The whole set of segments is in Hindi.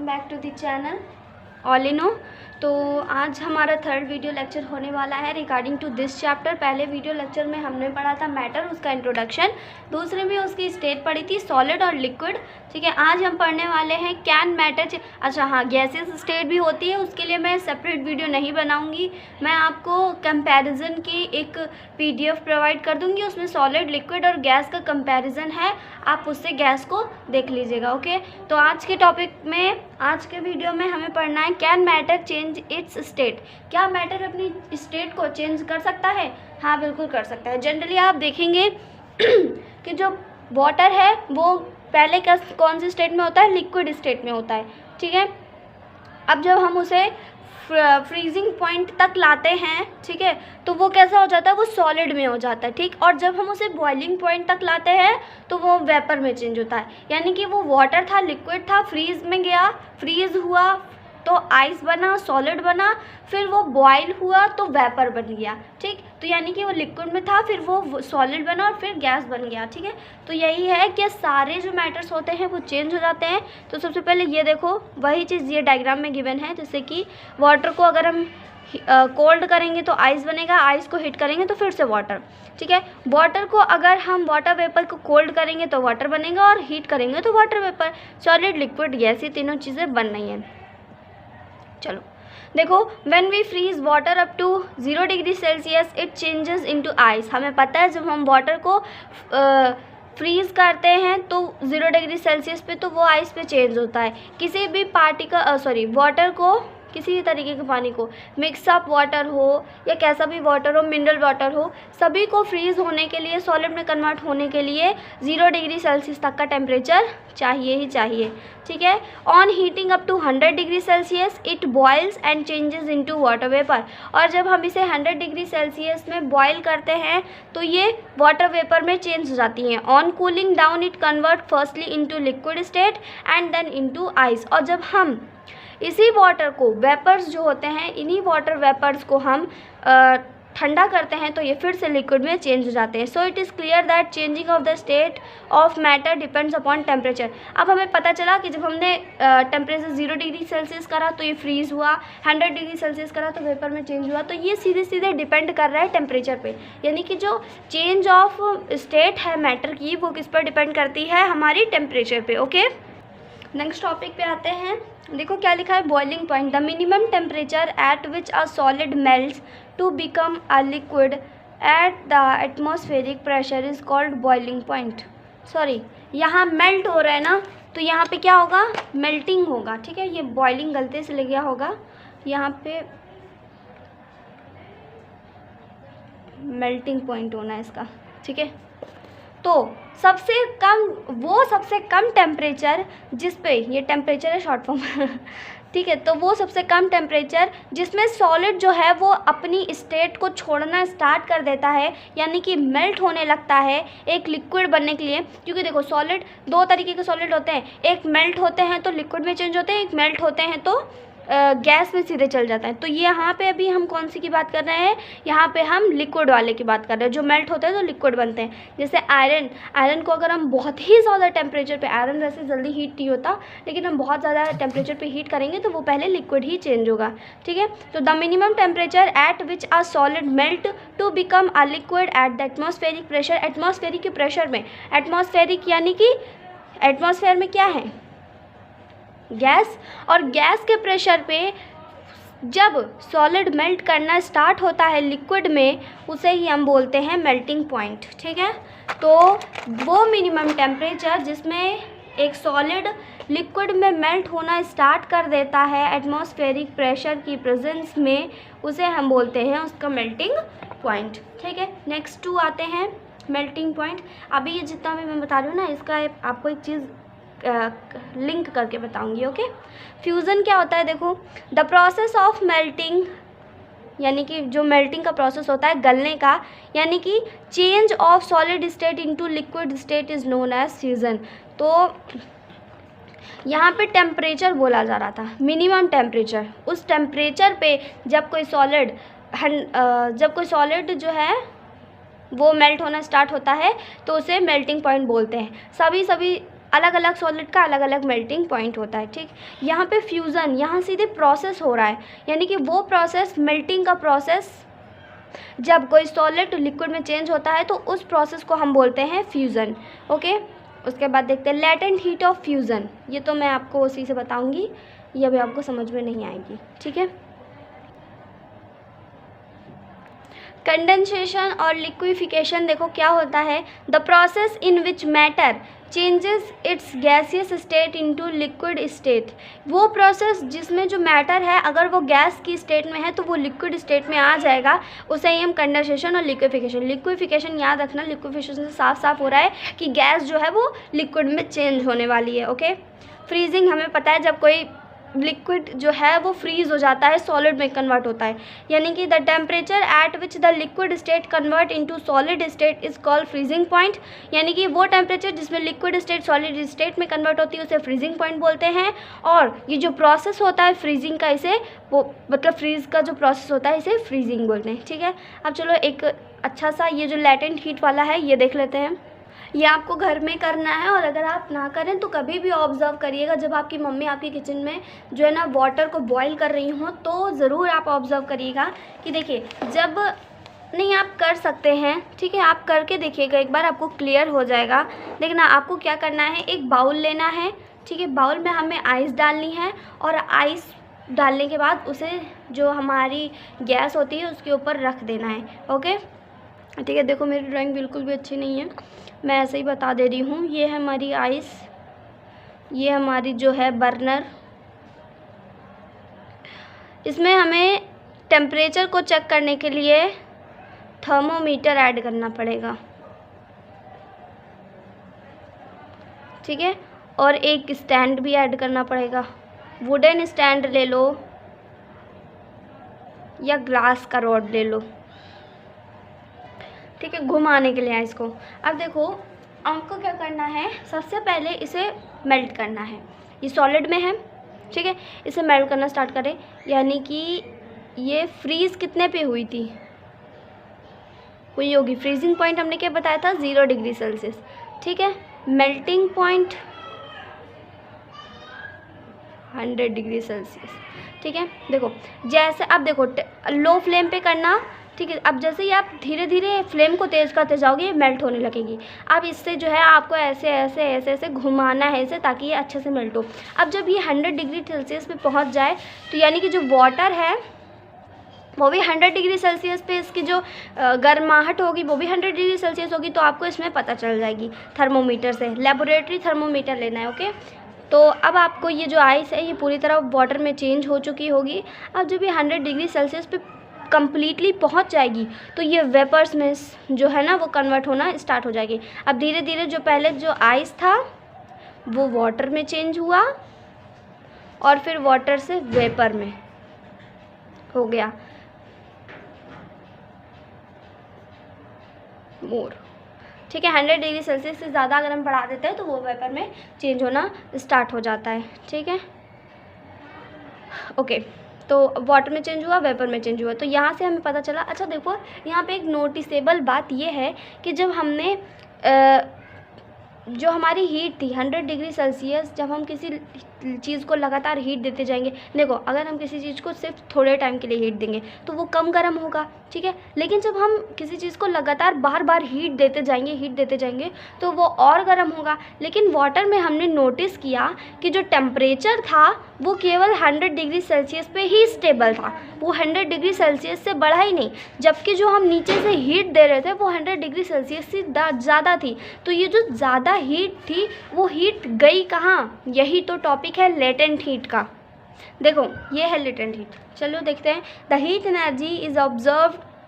Welcome back to the channel all in O. तो आज हमारा थर्ड वीडियो लेक्चर होने वाला है रिगार्डिंग टू दिस चैप्टर। पहले वीडियो लेक्चर में हमने पढ़ा था मैटर, उसका इंट्रोडक्शन, दूसरे में उसकी स्टेट पढ़ी थी सॉलिड और लिक्विड। ठीक है, आज हम पढ़ने वाले हैं कैन मैटर। अच्छा हाँ, गैसेस स्टेट भी होती है, उसके लिए मैं सेपरेट वीडियो नहीं बनाऊंगी। मैं आपको कंपैरिजन की एक PDF प्रोवाइड कर दूंगी, उसमें सॉलिड, लिक्विड और गैस का कंपैरिजन है, आप उससे गैस को देख लीजिएगा। ओके, तो आज के टॉपिक में, आज के वीडियो में हमें पढ़ना है can matter change it's state. क्या मैटर अपनी स्टेट को चेंज कर सकता है? हाँ, बिल्कुल कर सकता है। जनरली आप देखेंगे कि जो वाटर है वो पहले कौन सी स्टेट में होता है? लिक्विड स्टेट में होता है। ठीक है, अब जब हम उसे फ्रीजिंग पॉइंट तक लाते हैं, ठीक है, तो वो कैसा हो जाता है? वो सॉलिड में हो जाता है। ठीक, और जब हम उसे बॉइलिंग पॉइंट तक लाते हैं तो वो वेपर में चेंज होता है। यानी कि वो वाटर था, लिक्विड था, फ्रीज में गया, फ्रीज हुआ तो आइस बना, सॉलिड बना, फिर वो बॉयल हुआ तो वेपर बन गया। ठीक, तो यानी कि वो लिक्विड में था, फिर वो सॉलिड बना और फिर गैस बन गया। ठीक है, तो यही है कि सारे जो मैटर्स होते हैं वो चेंज हो जाते हैं। तो सबसे पहले ये देखो, वही चीज़ ये डायग्राम में गिवन है, जैसे कि वाटर को अगर हम कोल्ड करेंगे तो आइस बनेगा, आइस को हीट करेंगे तो फिर से वाटर। ठीक है, वाटर को अगर हम वाटर वेपर को कोल्ड करेंगे तो वाटर बनेगा और हीट करेंगे तो water vapour. Solid, liquid, gas, ये तीनों चीज़ें बन रही हैं। चलो देखो, when we freeze water up to 0 degree Celsius it changes into ice. हमें पता है जब हम वाटर को फ्रीज करते हैं तो 0 डिग्री सेल्सियस पे तो वो आइस पे चेंज होता है। किसी भी वाटर को, किसी भी तरीके के पानी को, मिक्सअप वाटर हो या कैसा भी वाटर हो, मिनरल वाटर हो, सभी को फ्रीज होने के लिए, सॉलिड में कन्वर्ट होने के लिए 0 डिग्री सेल्सियस तक का टेम्परेचर चाहिए ही चाहिए। ठीक है, on heating up to 100 degree Celsius it boils and changes into water vapour. और जब हम इसे 100 डिग्री सेल्सियस में बॉयल करते हैं तो ये वाटर वेपर में चेंज हो जाती हैं। On cooling down it convert firstly into liquid state and then into ice. और जब हम इसी वाटर को, वेपर्स जो होते हैं, इन्हीं वाटर वेपर्स को हम ठंडा करते हैं तो ये फिर से लिक्विड में चेंज हो जाते हैं। So it is clear that changing of the state of matter depends upon temperature. अब हमें पता चला कि जब हमने टेम्परेचर 0 डिग्री सेल्सियस करा तो ये फ्रीज हुआ, 100 डिग्री सेल्सियस करा तो वेपर में चेंज हुआ। तो ये सीधे सीधे डिपेंड कर रहा है टेम्परेचर पे। यानी कि जो चेंज ऑफ स्टेट है मैटर की, वो किस पर डिपेंड करती है? हमारी टेम्परेचर पे। ओके, नेक्स्ट टॉपिक पे आते हैं। देखो क्या लिखा है, boiling point, the minimum temperature at which a solid melts to become a liquid at the atmospheric pressure is called boiling point. Sorry, यहाँ मेल्ट हो रहा है ना, तो यहाँ पे क्या होगा? मेल्टिंग होगा। ठीक है, ये बॉइलिंग गलती से लिख गया होगा, यहाँ पे मेल्टिंग पॉइंट होना है इसका। ठीक है, तो सबसे कम टेम्परेचर जिस पे, ये टेम्परेचर है शॉर्ट फॉर्म ठीक है, तो वो सबसे कम टेम्परेचर जिसमें सॉलिड जो है वो अपनी स्टेट को छोड़ना स्टार्ट कर देता है, यानी कि मेल्ट होने लगता है एक लिक्विड बनने के लिए। क्योंकि देखो, सॉलिड, दो तरीके के सॉलिड होते हैं, एक मेल्ट होते हैं तो लिक्विड में चेंज होते हैं, एक मेल्ट होते हैं तो गैस में सीधे चल जाता है। तो ये यहाँ पे अभी हम कौन सी की बात कर रहे हैं? यहाँ पे हम लिक्विड वाले की बात कर रहे हैं। जो मेल्ट होते हैं तो लिक्विड बनते हैं। जैसे आयरन को अगर हम बहुत ही ज़्यादा टेम्परेचर पे, आयरन वैसे जल्दी हीट नहीं होता, लेकिन हम बहुत ज़्यादा टेम्परेचर पे हीट करेंगे तो वो पहले लिक्विड ही चेंज होगा। ठीक है, तो the minimum temperature at which a solid melt to become a liquid at the atmospheric pressure. Atmospheric के प्रेशर में, एटमॉस्फेरिक यानी कि एटमॉस्फेयर में क्या है? गैस। और गैस के प्रेशर पे जब सॉलिड मेल्ट करना स्टार्ट होता है लिक्विड में, उसे ही हम बोलते हैं मेल्टिंग पॉइंट। ठीक है, तो वो मिनिमम टेम्परेचर जिसमें एक सॉलिड लिक्विड में मेल्ट होना स्टार्ट कर देता है एटमॉस्फेरिक प्रेशर की प्रेजेंस में, उसे हम बोलते हैं उसका मेल्टिंग पॉइंट। ठीक है, नेक्स्ट 2 आते हैं मेल्टिंग पॉइंट। अभी ये जितना भी मैं बता रही हूँ ना, इसका आपको एक चीज़ लिंक करके बताऊंगी। ओके, फ्यूज़न क्या होता है? देखो, द प्रोसेस ऑफ मेल्टिंग, यानी कि जो मेल्टिंग का प्रोसेस होता है, गलने का, यानी कि change of solid state into liquid state is known as fusion. तो यहाँ पे टेम्परेचर बोला जा रहा था, मिनिमम टेम्परेचर। उस टेम्परेचर पे जब कोई सॉलिड जो है वो मेल्ट होना स्टार्ट होता है तो उसे मेल्टिंग पॉइंट बोलते हैं। सभी अलग अलग सॉलिड का अलग अलग मेल्टिंग पॉइंट होता है, ठीक। यहाँ पे फ्यूज़न, यहाँ सीधे प्रोसेस हो रहा है, यानी कि वो प्रोसेस, मेल्टिंग का प्रोसेस, जब कोई सॉलिड लिक्विड में चेंज होता है तो उस प्रोसेस को हम बोलते हैं फ्यूज़न, ओके। उसके बाद देखते हैं लेटेंट हीट ऑफ फ्यूज़न। ये तो मैं आपको उसी से बताऊंगी, ये अभी आपको समझ में नहीं आएगी, ठीक है। कंडेंसेशन और लिक्विफिकेशन देखो क्या होता है, the process in which matter changes it's gaseous state into liquid state. वो प्रोसेस जिसमें जो मैटर है अगर वो गैस की स्टेट में है तो वो लिक्विड स्टेट में आ जाएगा, उसे ही हम कंडेंसेशन और लिक्विफिकेशन। लिक्विफिकेशन याद रखना, लिक्विफिकेशन से साफ साफ हो रहा है कि गैस जो है वो लिक्विड में चेंज होने वाली है, ओके। फ्रीजिंग हमें पता है, जब कोई लिक्विड जो है वो फ्रीज हो जाता है, सॉलिड में कन्वर्ट होता है, यानी कि the temperature at which the liquid state convert into solid state is called freezing point. यानी कि वो टेम्परेचर जिसमें लिक्विड स्टेट सॉलिड स्टेट में कन्वर्ट होती है उसे फ्रीजिंग पॉइंट बोलते हैं। और ये जो प्रोसेस होता है फ्रीजिंग का, इसे वो मतलब फ्रीज का जो प्रोसेस होता है इसे फ्रीजिंग बोलते हैं, ठीक है। अब चलो एक अच्छा सा ये जो लेटेंट हीट वाला है ये देख लेते हैं। ये आपको घर में करना है, और अगर आप ना करें तो कभी भी ऑब्ज़र्व करिएगा, जब आपकी मम्मी आपकी किचन में जो है ना वाटर को बॉईल कर रही हों तो ज़रूर आप ऑब्ज़र्व करिएगा कि देखिए, जब नहीं आप कर सकते हैं, ठीक है, आप करके देखिएगा एक बार, आपको क्लियर हो जाएगा। देखना आपको क्या करना है, एक बाउल लेना है, ठीक है, बाउल में हमें आइस डालनी है, और आइस डालने के बाद उसे जो हमारी गैस होती है उसके ऊपर रख देना है, ओके, ठीक है। देखो मेरी ड्राइंग बिल्कुल भी अच्छी नहीं है, मैं ऐसे ही बता दे रही हूँ। ये है हमारी आइस, ये हमारी जो है बर्नर, इसमें हमें टेम्परेचर को चेक करने के लिए थर्मोमीटर ऐड करना पड़ेगा, ठीक है, और एक स्टैंड भी ऐड करना पड़ेगा। वुडन स्टैंड ले लो या ग्लास का रॉड ले लो, ठीक है, घुमाने के लिए इसको। अब देखो आपको क्या करना है, सबसे पहले इसे मेल्ट करना है। ये सॉलिड में है, ठीक है, इसे मेल्ट करना स्टार्ट करें। यानी कि ये फ्रीज़ कितने पे हुई थी, हुई होगी, फ्रीजिंग पॉइंट हमने क्या बताया था, 0 डिग्री सेल्सियस, ठीक है। मेल्टिंग पॉइंट 100 डिग्री सेल्सियस, ठीक है। देखो जैसे अब देखो लो फ्लेम पे करना, ठीक है। अब जैसे ही आप धीरे धीरे फ्लेम को तेज़ करते जाओगे ये मेल्ट होने लगेगी। अब इससे जो है आपको ऐसे ऐसे ऐसे ऐसे घुमाना है इसे, ताकि ये अच्छे से मेल्ट हो। अब जब ये 100 डिग्री सेल्सियस पे पहुंच जाए तो यानी कि जो वाटर है वो भी 100 डिग्री सेल्सियस पे, इसकी जो गर्माहट होगी वो भी 100 डिग्री सेल्सियस होगी, तो आपको इसमें पता चल जाएगी थर्मोमीटर से। लेबोरेटरी थर्मोमीटर लेना है, ओके। तो अब आपको ये जो आइस है ये पूरी तरह वाटर में चेंज हो चुकी होगी। अब जब ये 100 डिग्री सेल्सियस पे कंप्लीटली पहुंच जाएगी तो ये वेपर्स में जो है ना वो कन्वर्ट होना स्टार्ट हो जाएगी। अब धीरे धीरे जो पहले जो आइस था वो वाटर में चेंज हुआ, और फिर वाटर से वेपर में हो गया मोर, ठीक है। 100 डिग्री सेल्सियस से ज़्यादा अगर हम बढ़ा देते हैं तो वो वेपर में चेंज होना स्टार्ट हो जाता है, ठीक है, ओके। तो वाटर में चेंज हुआ, वेपर में चेंज हुआ, तो यहाँ से हमें पता चला। अच्छा देखो यहाँ पे एक नोटिसेबल बात ये है कि जब हमने जो हमारी हीट थी 100 डिग्री सेल्सियस, जब हम किसी चीज़ को लगातार हीट देते जाएंगे, देखो अगर हम किसी चीज़ को सिर्फ थोड़े टाइम के लिए हीट देंगे तो वो कम गर्म होगा, ठीक है। लेकिन जब हम किसी चीज़ को लगातार बार बार हीट देते जाएंगे तो वो और गर्म होगा। लेकिन वाटर में हमने नोटिस किया कि जो टेम्परेचर था वो केवल 100 डिग्री सेल्सियस पे ही स्टेबल था, वो 100 डिग्री सेल्सियस से बढ़ा ही नहीं, जबकि जो हम नीचे से हीट दे रहे थे वो 100 डिग्री सेल्सियस से ज़्यादा थी। तो ये जो ज़्यादा हीट थी वो हीट गई कहाँ, यही तो टॉपिक है लेटेंट हीट का। देखो ये है लेटेंट हीट, चलो देखते हैं। The heat energy is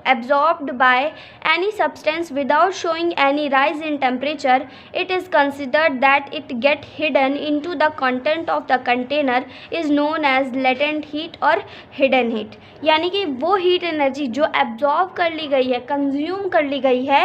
absorbed by any substance without showing any rise in temperature. It is considered that it get hidden into the content of the container is known as latent heat और hidden heat। यानी कि वो हीट एनर्जी जो एब्जॉर्ब कर ली गई है, कंज्यूम कर ली गई है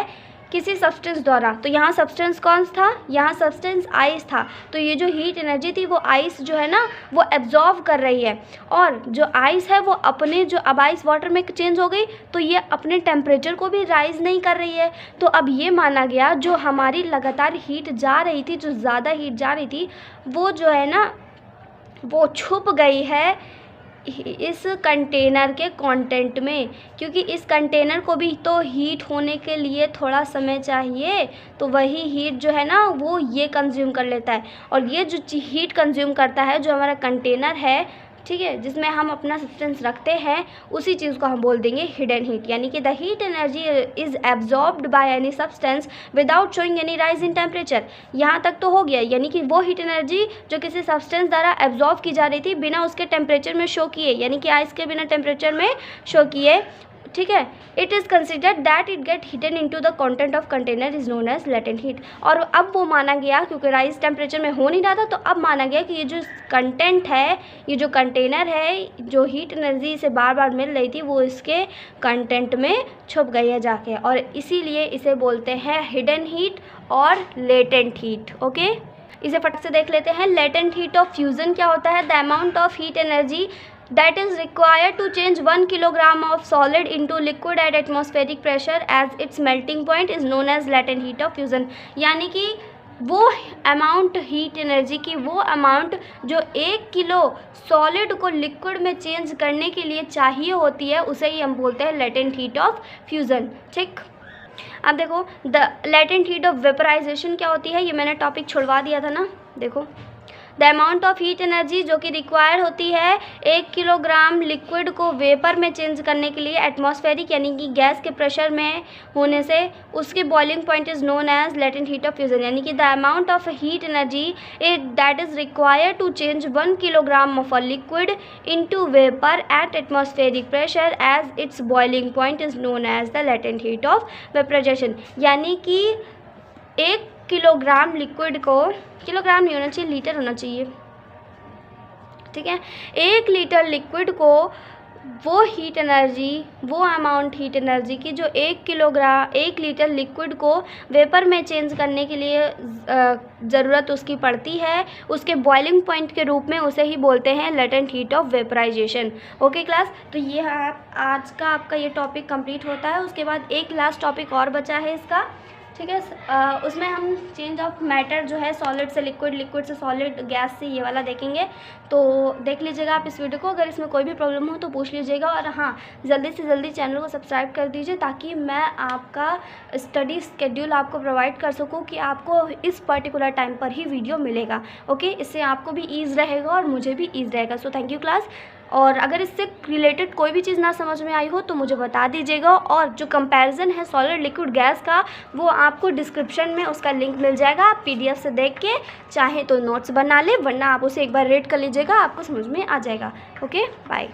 किसी सब्सटेंस द्वारा, तो यहाँ सब्सटेंस कौन था, यहाँ सब्सटेंस आइस था, तो ये जो हीट एनर्जी थी वो आइस जो है ना वो एब्जॉर्व कर रही है, और जो आइस है वो अपने जो अब आइस वाटर में चेंज हो गई तो ये अपने टेम्परेचर को भी राइज नहीं कर रही है। तो अब ये माना गया जो हमारी लगातार हीट जा रही थी, जो ज़्यादा हीट जा रही थी, वो जो है ना वो छुप गई है इस कंटेनर के कंटेंट में, क्योंकि इस कंटेनर को भी तो हीट होने के लिए थोड़ा समय चाहिए, तो वही हीट जो है ना वो ये कंज्यूम कर लेता है, और ये जो हीट कंज्यूम करता है जो हमारा कंटेनर है, ठीक है, जिसमें हम अपना सब्सटेंस रखते हैं, उसी चीज़ को हम बोल देंगे हिडन हीट। यानी कि the heat energy is absorbed by any substance without showing any rise in temperature. यहाँ तक तो हो गया, यानी कि वो हीट एनर्जी जो किसी सब्सटेंस द्वारा एब्जॉर्ब की जा रही थी बिना उसके टेम्परेचर में शो किए, यानी कि आइस के बिना टेम्परेचर में शो किए, ठीक है। It is considered that it get heated into the content of container is known as latent heat. और अब वो माना गया, क्योंकि राइस टेम्परेचर में हो नहीं रहा था, तो अब माना गया कि ये जो कंटेंट है, ये जो कंटेनर है, जो हीट एनर्जी इसे बार बार मिल रही थी वो इसके कंटेंट में छुप गई है जाके, और इसीलिए इसे बोलते हैं हिडन हीट और लेटेंट हीट। ओके, इसे फट से देख लेते हैं। लेटेंट हीट ऑफ फ्यूज़न क्या होता है? The amount of heat energy that is required to change 1 kilogram of solid into liquid at atmospheric pressure as its melting point is known as latent heat of fusion। यानी कि वो अमाउंट हीट एनर्जी की वो अमाउंट जो 1 किलो सॉलिड को लिक्विड में चेंज करने के लिए चाहिए होती है, उसे ही हम बोलते हैं लेटेंट हीट ऑफ फ्यूज़न। ठीक, अब देखो the latent heat of vaporisation क्या होती है, ये मैंने टॉपिक छुड़वा दिया था ना। देखो the amount of heat energy जो कि रिक्वायर होती है 1 किलोग्राम लिक्विड को वेपर में चेंज करने के लिए एटमॉस्फेरिक यानी कि गैस के प्रेशर में होने से, उसके boiling point is known as latent heat of fusion. यानी कि the amount of heat energy that is required to change 1 kilogram of a liquid into vapour at atmospheric pressure as its boiling point is known as the latent heat of vaporisation. यानी कि 1 किलोग्राम लिक्विड को, किलोग्राम नहीं होना चाहिए, लीटर होना चाहिए, ठीक है। 1 लीटर लिक्विड को वो हीट एनर्जी, वो अमाउंट हीट एनर्जी की जो 1 लीटर लिक्विड को वेपर में चेंज करने के लिए ज़रूरत उसकी पड़ती है, उसके बॉइलिंग पॉइंट के रूप में उसे ही बोलते हैं latent heat of vaporisation. Okay class, तो ये आज का आपका ये टॉपिक कंप्लीट होता है। उसके बाद एक लास्ट टॉपिक और बचा है इसका, ठीक है। उसमें हम चेंज ऑफ मैटर जो है सॉलिड से लिक्विड, लिक्विड से सॉलिड, गैस से, ये वाला देखेंगे। तो देख लीजिएगा आप इस वीडियो को, अगर इसमें कोई भी प्रॉब्लम हो तो पूछ लीजिएगा। और हाँ, जल्दी से जल्दी चैनल को सब्सक्राइब कर दीजिए ताकि मैं आपका स्टडी स्केड्यूल आपको प्रोवाइड कर सकूँ कि आपको इस पर्टिकुलर टाइम पर ही वीडियो मिलेगा। ओके, इससे आपको भी ईज़ रहेगा और मुझे भी ईज़ रहेगा। So thank you class. और अगर इससे रिलेटेड कोई भी चीज़ ना समझ में आई हो तो मुझे बता दीजिएगा, और जो कंपैरिजन है सॉलिड लिक्विड गैस का वो आपको डिस्क्रिप्शन में उसका लिंक मिल जाएगा। आप PDF से देख के चाहे तो नोट्स बना ले, वरना आप उसे एक बार रीड कर लीजिएगा, आपको समझ में आ जाएगा। Okay, bye.